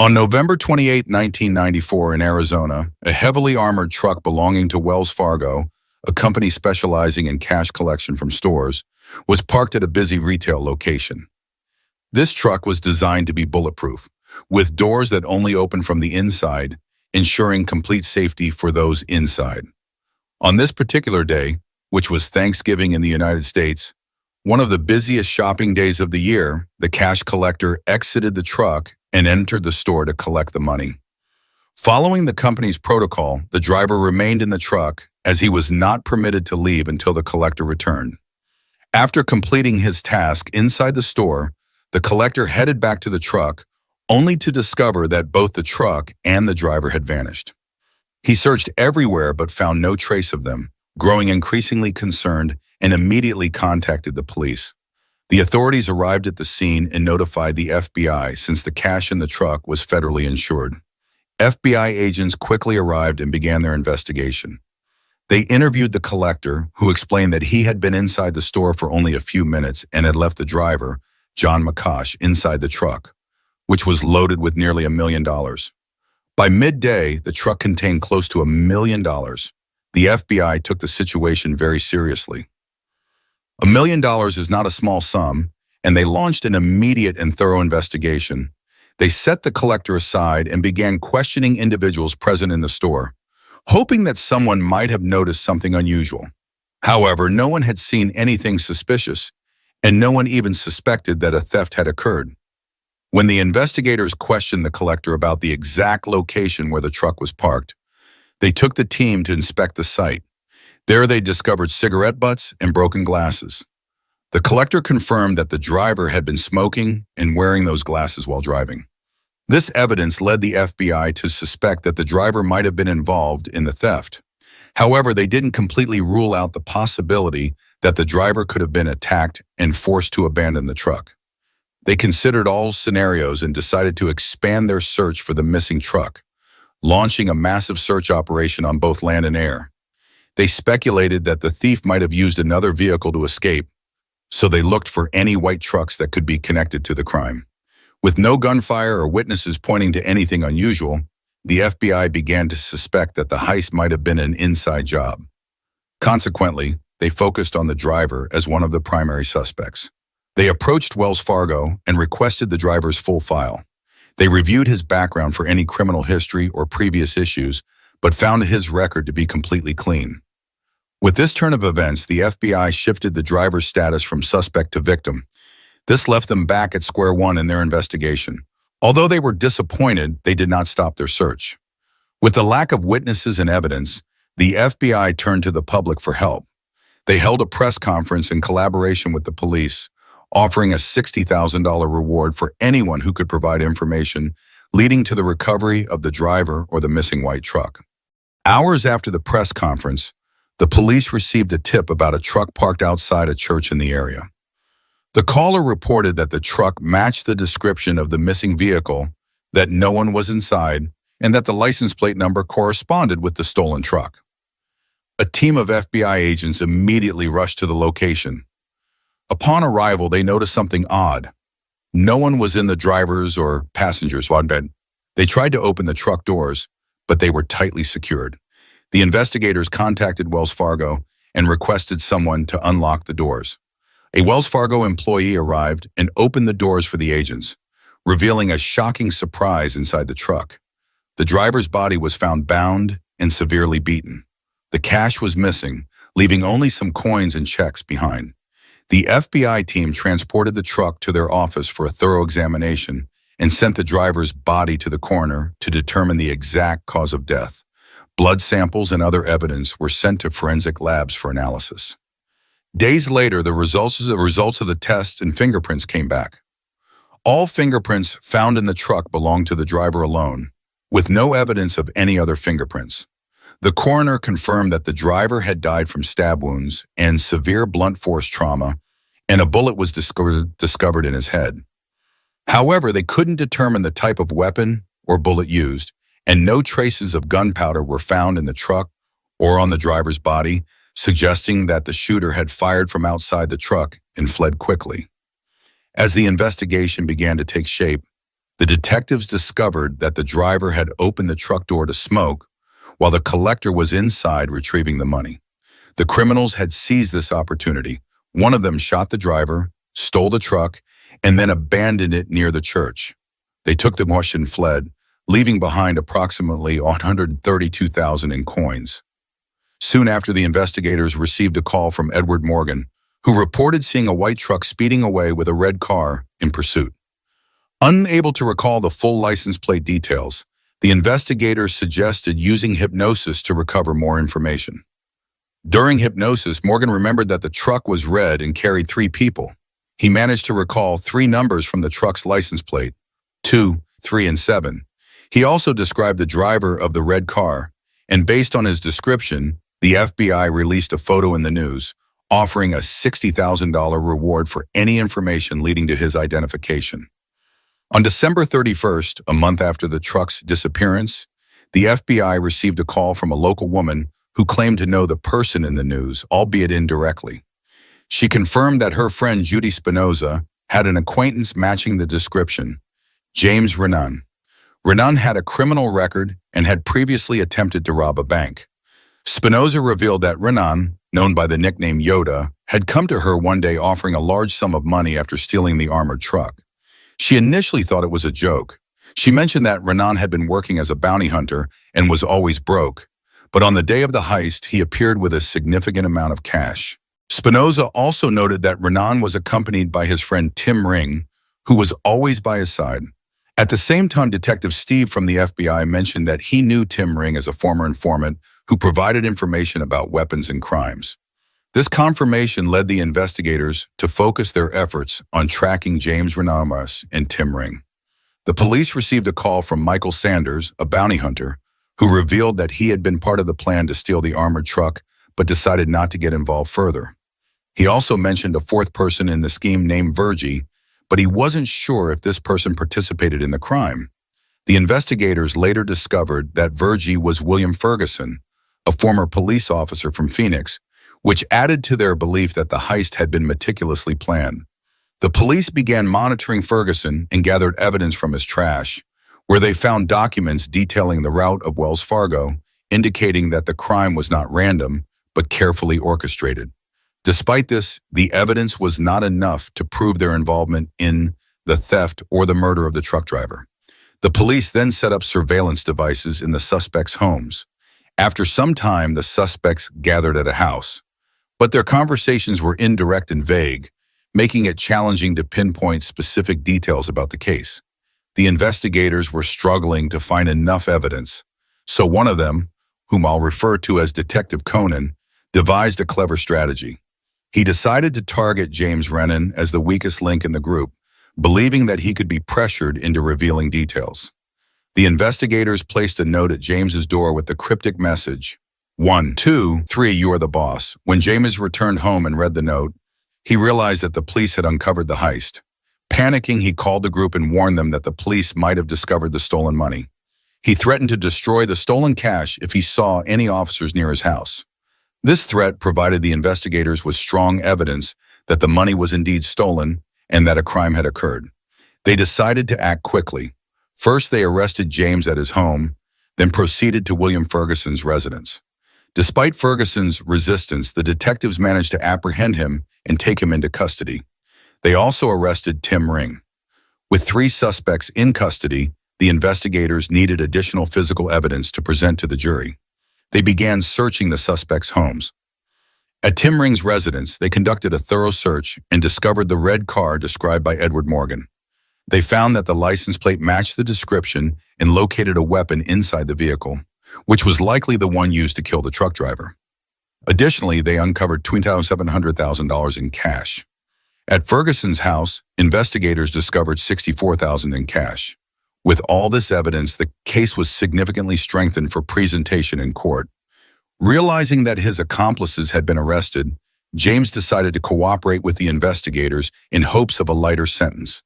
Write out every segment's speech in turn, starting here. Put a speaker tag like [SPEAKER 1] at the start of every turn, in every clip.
[SPEAKER 1] On November 28, 1994, in Arizona, a heavily armored truck belonging to Wells Fargo, a company specializing in cash collection from stores, was parked at a busy retail location. This truck was designed to be bulletproof, with doors that only open from the inside, ensuring complete safety for those inside. On this particular day, which was Thanksgiving in the United States, one of the busiest shopping days of the year, the cash collector exited the truck and entered the store to collect the money. Following the company's protocol, the driver remained in the truck as he was not permitted to leave until the collector returned. After completing his task inside the store, the collector headed back to the truck, only to discover that both the truck and the driver had vanished. He searched everywhere but found no trace of them, growing increasingly concerned and immediately contacted the police. The authorities arrived at the scene and notified the FBI since the cash in the truck was federally insured. FBI agents quickly arrived and began their investigation. They interviewed the collector, who explained that he had been inside the store for only a few minutes and had left the driver, John McCosh, inside the truck, which was loaded with nearly $1 million. By midday, the truck contained close to $1 million. The FBI took the situation very seriously. $1 million is not a small sum, and they launched an immediate and thorough investigation. They set the collector aside and began questioning individuals present in the store, hoping that someone might have noticed something unusual. However, no one had seen anything suspicious, and no one even suspected that a theft had occurred. When the investigators questioned the collector about the exact location where the truck was parked, they took the team to inspect the site. There they discovered cigarette butts and broken glasses. The collector confirmed that the driver had been smoking and wearing those glasses while driving. This evidence led the FBI to suspect that the driver might have been involved in the theft. However, they didn't completely rule out the possibility that the driver could have been attacked and forced to abandon the truck. They considered all scenarios and decided to expand their search for the missing truck, launching a massive search operation on both land and air. They speculated that the thief might have used another vehicle to escape, so they looked for any white trucks that could be connected to the crime. With no gunfire or witnesses pointing to anything unusual, the FBI began to suspect that the heist might have been an inside job. Consequently, they focused on the driver as one of the primary suspects. They approached Wells Fargo and requested the driver's full file. They reviewed his background for any criminal history or previous issues, but found his record to be completely clean. With this turn of events, the FBI shifted the driver's status from suspect to victim. This left them back at square one in their investigation. Although they were disappointed, they did not stop their search. With the lack of witnesses and evidence, the FBI turned to the public for help. They held a press conference in collaboration with the police, offering a $60,000 reward for anyone who could provide information leading to the recovery of the driver or the missing white truck. Hours after the press conference, the police received a tip about a truck parked outside a church in the area. The caller reported that the truck matched the description of the missing vehicle, that no one was inside, and that the license plate number corresponded with the stolen truck. A team of FBI agents immediately rushed to the location. Upon arrival, they noticed something odd. No one was in the driver's or passenger's bed. They tried to open the truck doors, but they were tightly secured. The investigators contacted Wells Fargo and requested someone to unlock the doors. A Wells Fargo employee arrived and opened the doors for the agents, revealing a shocking surprise inside the truck. The driver's body was found bound and severely beaten. The cash was missing, leaving only some coins and checks behind. The FBI team transported the truck to their office for a thorough examination and sent the driver's body to the coroner to determine the exact cause of death. Blood samples and other evidence were sent to forensic labs for analysis. Days later, the results of the tests and fingerprints came back. All fingerprints found in the truck belonged to the driver alone, with no evidence of any other fingerprints. The coroner confirmed that the driver had died from stab wounds and severe blunt force trauma, and a bullet was discovered in his head. However, they couldn't determine the type of weapon or bullet used, and no traces of gunpowder were found in the truck or on the driver's body, suggesting that the shooter had fired from outside the truck and fled quickly. As the investigation began to take shape, The detectives discovered that the driver had opened the truck door to smoke while the collector was inside retrieving the money. The criminals had seized this opportunity. One of them shot the driver, stole the truck, and then abandoned it near the church. They took the mush and fled, leaving behind approximately $132,000 in coins. Soon after, the investigators received a call from Edward Morgan, who reported seeing a white truck speeding away with a red car in pursuit. Unable to recall the full license plate details, the investigators suggested using hypnosis to recover more information. During hypnosis, Morgan remembered that the truck was red and carried 3 people. He managed to recall 3 numbers from the truck's license plate, 2, 3, and 7. He also described the driver of the red car, and based on his description, the FBI released a photo in the news, offering a $60,000 reward for any information leading to his identification. On December 31st, a month after the truck's disappearance, the FBI received a call from a local woman who claimed to know the person in the news, albeit indirectly. She confirmed that her friend Judy Spinoza had an acquaintance matching the description, James Renan. Renan had a criminal record and had previously attempted to rob a bank. Spinoza revealed that Renan, known by the nickname Yoda, had come to her one day offering a large sum of money after stealing the armored truck. She initially thought it was a joke. She mentioned that Renan had been working as a bounty hunter and was always broke. But on the day of the heist, he appeared with a significant amount of cash. Spinoza also noted that Renan was accompanied by his friend Tim Ring, who was always by his side. At the same time, Detective Steve from the FBI mentioned that he knew Tim Ring as a former informant who provided information about weapons and crimes. This confirmation led the investigators to focus their efforts on tracking James Renan and Tim Ring. The police received a call from Michael Sanders, a bounty hunter, who revealed that he had been part of the plan to steal the armored truck, but decided not to get involved further. He also mentioned a 4th person in the scheme named Virgie, but he wasn't sure if this person participated in the crime. The investigators later discovered that Virgie was William Ferguson, a former police officer from Phoenix, which added to their belief that the heist had been meticulously planned. The police began monitoring Ferguson and gathered evidence from his trash, where they found documents detailing the route of Wells Fargo, indicating that the crime was not random, but carefully orchestrated. Despite this, the evidence was not enough to prove their involvement in the theft or the murder of the truck driver. The police then set up surveillance devices in the suspects' homes. After some time, the suspects gathered at a house, but their conversations were indirect and vague, making it challenging to pinpoint specific details about the case. The investigators were struggling to find enough evidence, so one of them, whom I'll refer to as Detective Conan, devised a clever strategy. He decided to target James Renan as the weakest link in the group, believing that he could be pressured into revealing details. The investigators placed a note at James's door with the cryptic message, 1, 2, 3, you are the boss. When James returned home and read the note, he realized that the police had uncovered the heist. Panicking, he called the group and warned them that the police might have discovered the stolen money. He threatened to destroy the stolen cash if he saw any officers near his house. This threat provided the investigators with strong evidence that the money was indeed stolen and that a crime had occurred. They decided to act quickly. First, they arrested James at his home, then proceeded to William Ferguson's residence. Despite Ferguson's resistance, the detectives managed to apprehend him and take him into custody. They also arrested Tim Ring. With 3 suspects in custody, the investigators needed additional physical evidence to present to the jury. They began searching the suspects' homes. At Tim Ring's residence, they conducted a thorough search and discovered the red car described by Edward Morgan. They found that the license plate matched the description and located a weapon inside the vehicle, which was likely the one used to kill the truck driver. Additionally, they uncovered $27,000 in cash. At Ferguson's house, investigators discovered $64,000 in cash. With all this evidence, the case was significantly strengthened for presentation in court. Realizing that his accomplices had been arrested, James decided to cooperate with the investigators in hopes of a lighter sentence.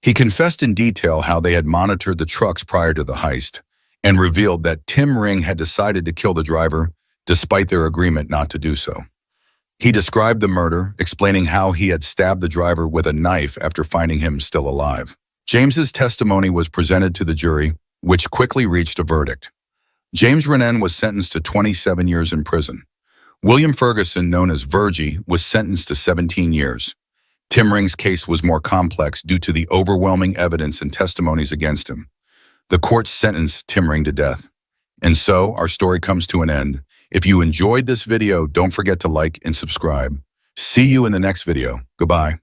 [SPEAKER 1] He confessed in detail how they had monitored the trucks prior to the heist and revealed that Tim Ring had decided to kill the driver despite their agreement not to do so. He described the murder, explaining how he had stabbed the driver with a knife after finding him still alive. James's testimony was presented to the jury, which quickly reached a verdict. James Renan was sentenced to 27 years in prison. William Ferguson, known as Virgie, was sentenced to 17 years. Tim Ring's case was more complex due to the overwhelming evidence and testimonies against him. The court sentenced Tim Ring to death. And so, our story comes to an end. If you enjoyed this video, don't forget to like and subscribe. See you in the next video. Goodbye.